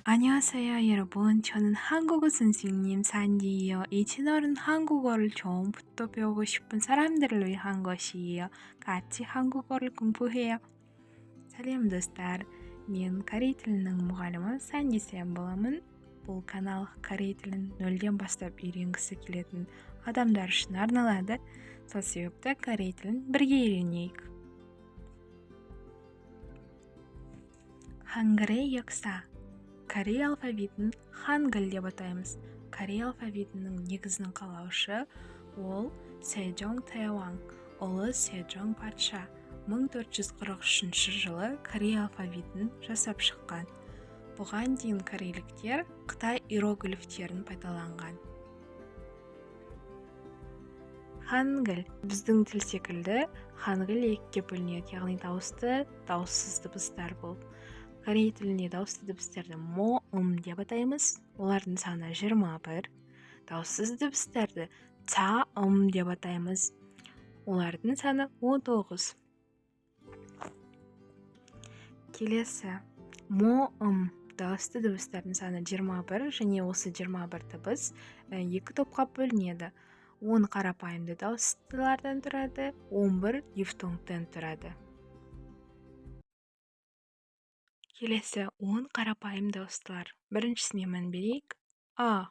안녕하세요, 여러분. 저는 한국어 선생님 산지예요. 이 채널은 한국어를 처음부터 배우고 싶은 사람들을 위한 것이에요. 같이 한국어를 공부해요. Сәлем, достар. Мен корей тілінің мұғалімі Санди Сән боламын. Бұл канал корей тілін нөлден бастап үйренгісі келетін адамдар үшін арналады. Сол себепті корей тілін бірге үйренейік. Хангырей якса. Корей алфавитін хангыл деп атаймыз. Корей алфавитінің негізін қалаушы ол Сэджонг Тэванг, ұлы Сэджонг патша 1443 жылы Корей алфавитін жасап шыққан. Бұған дейін корейліктер Қытай иероглифтерін пайдаланған. Хангыл біздің тіл секілді хангыл екіге бөлінеді, яғни дауысты, дауыссыз дыбыстар болып. Корей тілінде дауысты дыбыстарды мо, деп атаймыз. Олардың саны 21. Дауыссыз дыбыстарды ца, деп атаймыз. Олардың саны 19. Келесі мо, дауысты дыбыстардың саны 21 және осы 21 дыбыс екі топқа бөлінеді. 10 қарапайымды дауыстылардан тұрады, 11 дифтонгтан тұрады. Келесі 10 қарапайым дауыстылар. Біріншісіне мән берейік. А.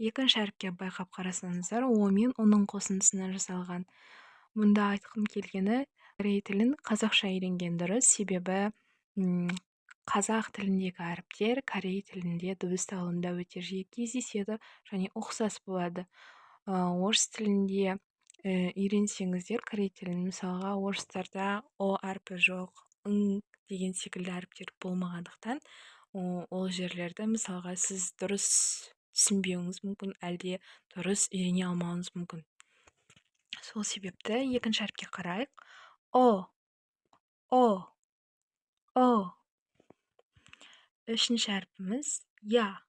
Екінші әріпке байқап қарасаңыздар, о мен оның қосындысынан жасалған. Мұнда айтқым келгені, корей тілін қазақша үйренген дұрыс, себебі қазақ тіліндегі әріптер корей тілінде дыбысталуында өте жиі кездеседі және ұқсас болады. Орыс тілінде үйренсеңіздер корей тілін, мысалға орыстарда о әрпі жоқ, деген секілді әріптер болмағандықтан, ол жерлерді мысалға сіз дұрыс түсінбеуіңіз мүмкін, әлде дұрыс үйрене алмауыңыз мүмкін. Сол себепті екінші әріпке қарайық. О. Үшінші әрпіміз я.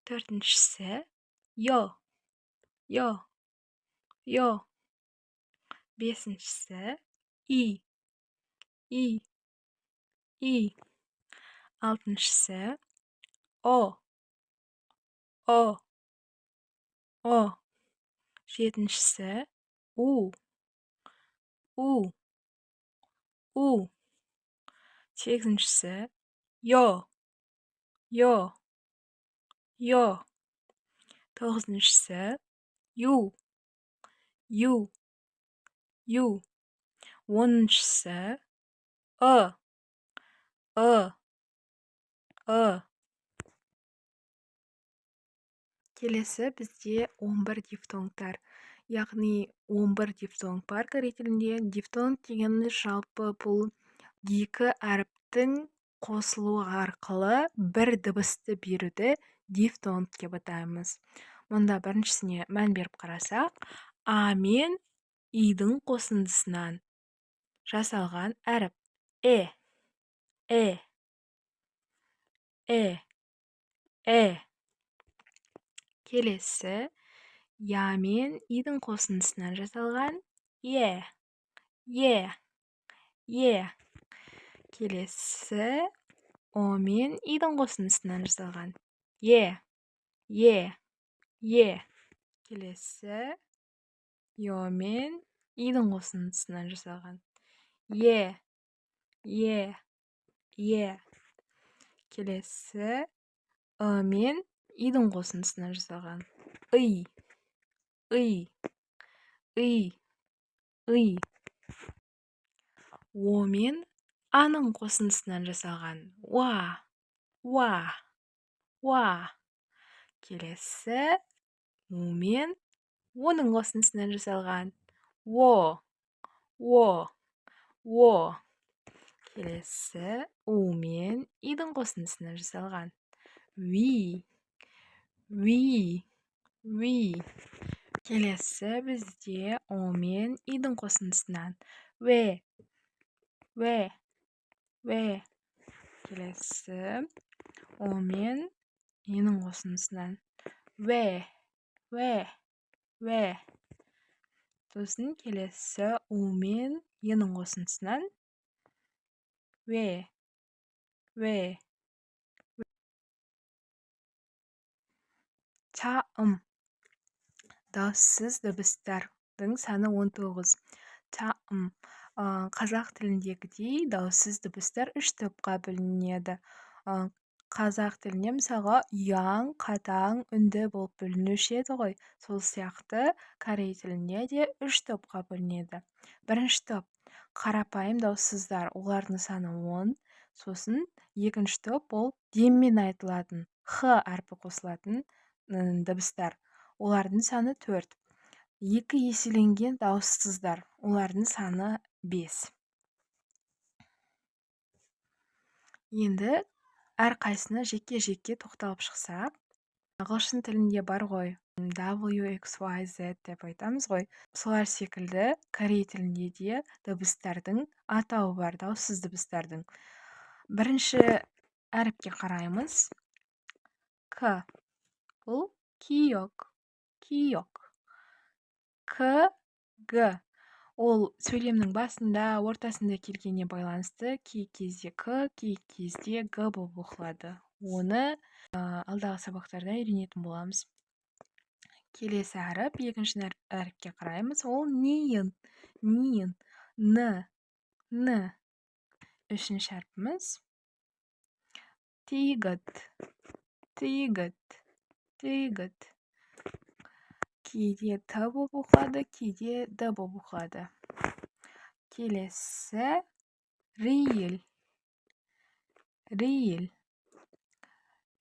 Төртіншісі йо. Бесіншісі и. Алтыншысы о. Жетіншісі у. Сегізіншісі йо. Тоғызыншысы ю. Оныншысы Келесі бізде 11 дифтонгтар. Яғни 11 дифтонг бар корей тілінде. Дифтонг дегеніміз жалпы бұл екі әріптің қосылуы арқылы бір дыбысты беруді дифтонг деп атаймыз. Мұнда біріншісіне мән беріп қарасақ, а мен идің қосындысынан жасалған әріп Келесі я мен идің қосындысынан жасалған е. Келесі о мен идің қосындысынан жасалған е. Келесі йо мен идің қосындысынан жасалған е. Келесі мен идің қосындысынан жасалған ый. О мен аның қосындысынан жасалған уа. Келесі о мен оның қосындысынан жасалған во. Келесі у мен идің қосындысынан жасалған ви. Келесі бізде о мен идің қосындысынан ве. Келесі о мен идің қосындысынан ве. Сосын келесі у мен е-нің қосындысынан ве. Чаым. Дауыссыз дыбыстардың саны 19. Чаым. Қазақ тіліндегідей дауыссыз дыбыстар 3 топқа бөлінеді. Қазақ тілінде мысалға ұяң, қатаң, үнді болып бөлінуші еді ғой. Сол сияқты корей тілінде де 3 топқа бөлінеді. Бірінші топ қарапайым дауыссыздар, олардың саны 10. Сосын екінші топ ол деммен айтылатын, х әрпі қосылатын дыбыстар. Олардың саны 4. Екі еселенген дауыссыздар, олардың саны 5. Енді әрқайсына жеке-жеке тоқталып шықсақ, ағылшын тілінде бар ғой, W, X, Y, Z деп айтамыз ғой. Солар секілді корей тілінде де дыбыстардың атауы бар, дауыссыз дыбыстардың. Бірінші әріпке қараймыз. К. Бұл киок. К, Г. Ол сөйлемнің басында, ортасында келгеніне байланысты кей кезде К, кей кезде Г болып оқылады. Оны алдағы сабақтарда үйренетін боламыз. Келесі әріп, екінші әріпке қараймыз. Ол ниын. Н. Үшінші әрпіміз тигіт. Кейде Т болып оқылады, кейде Д болып оқылады. Келесі рил.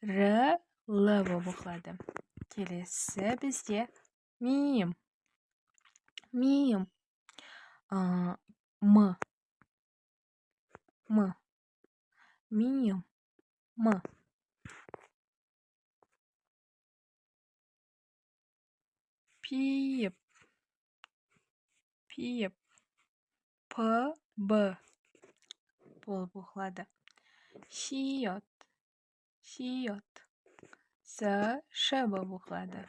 Р, Л болып оқылады. Келесі бізде миым. М. Миым. М. Пиып. П, Б болып оқылады. Шиот. С, Ш болып оқылады.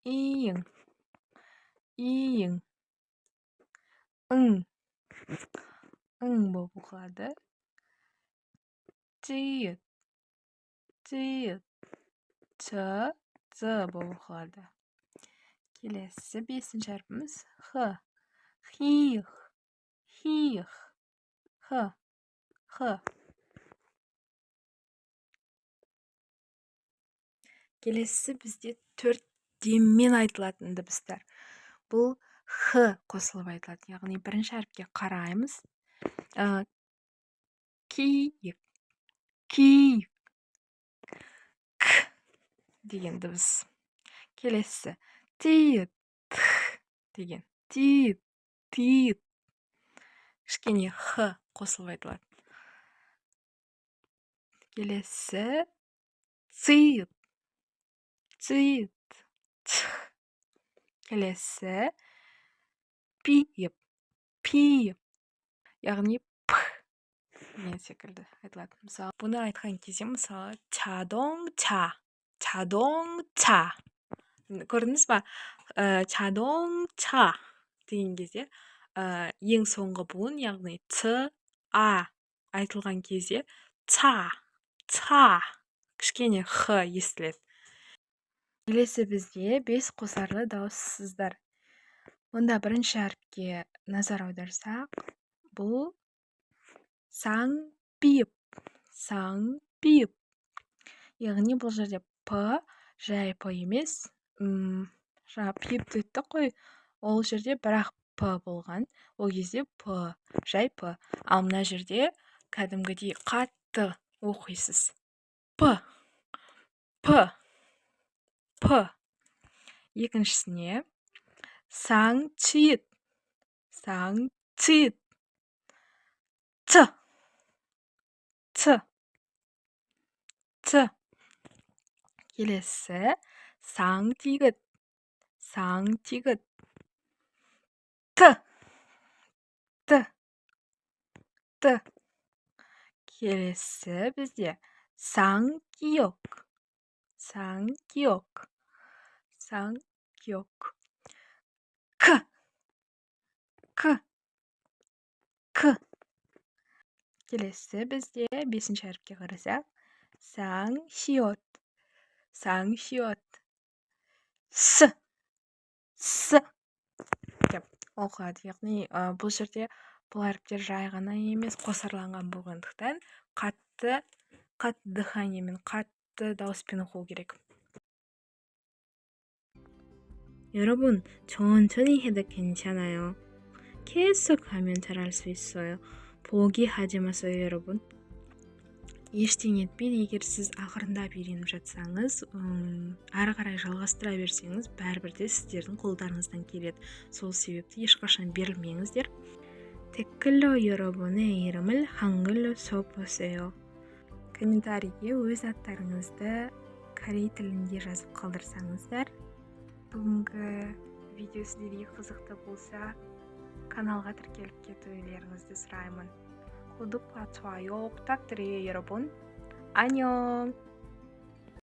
Иың. Ың болып оқылады. Тиыт. Ц, Ц болып оқылады. Келесі бесінші әрпіміз Х. Хиық. Х. Келесі бізде 4 деммен айтылатын дыбыстар. Бұл Х қосылып айтылады. Яғни бірінші әріпке қараймыз. Киік. К деген дыбыс. Келесі тиыт деген. Тиыт. Кішкене Х қосылып айтылады. Келесі циыт. Келесі пиып. Яғни п мен секілді айтылады. Мысалы, бұны айтқан кезде, мысалы, чадоңча. Көрдіңіз ба? Чадоңча деген кезде ең соңғы буын, яғни ц, а айтылған кезде ца кішкене х естіледі. Келесі бізде 5 қосарлы дауыссыздар. Онда бірінші әріпке назар аударсақ, бұл саңпиып. Яғни бұл жерде п жай п емес. Жаңа пиып деттік қой, ол жерде бірақ п болған. Ол кезде п, жай п. Ал мына жерде кәдімгідей қатты оқисыз. П. Екіншісіне саңчиыт. Ц. Келесі саңтигіт. Т. Келесі бізде саңкиок. К. К. К. Келесі бізде 5-ші әріпке қарасақ, сан шиот. Сан шиот. С. С. деп оқылады. Яғни бұл жерде бұл әріптер жай ғана емес, қосарланған болғандықтан қатты дыханиемен, қатты дауыспен оқу керек. 여러분, 천천히 해도 괜찮아요. 계속 하면 잘할 수 있어요. 포기하지 마세요, 여러분. ештеңе етпейді. Егер сіз ақырындап үйреніп жатсаңыз, ары қарай жалғастыра берсеңіз, бәрібір де сіздердің қолдарыңыздан келеді. Сол себепті ешқашан берілмеңіздер. 댓글로 여러분의 이름을 한글로 써보세요. комментарийге өз аттарыңызды корей тілінде жазып қалдырсаңыздар. Бүгінгі видео сіздерге қызықты болса, каналға тіркеліп кетулеріңізді сұраймын. 구독과 좋아요 부탁드려요, 여러분. 안녕.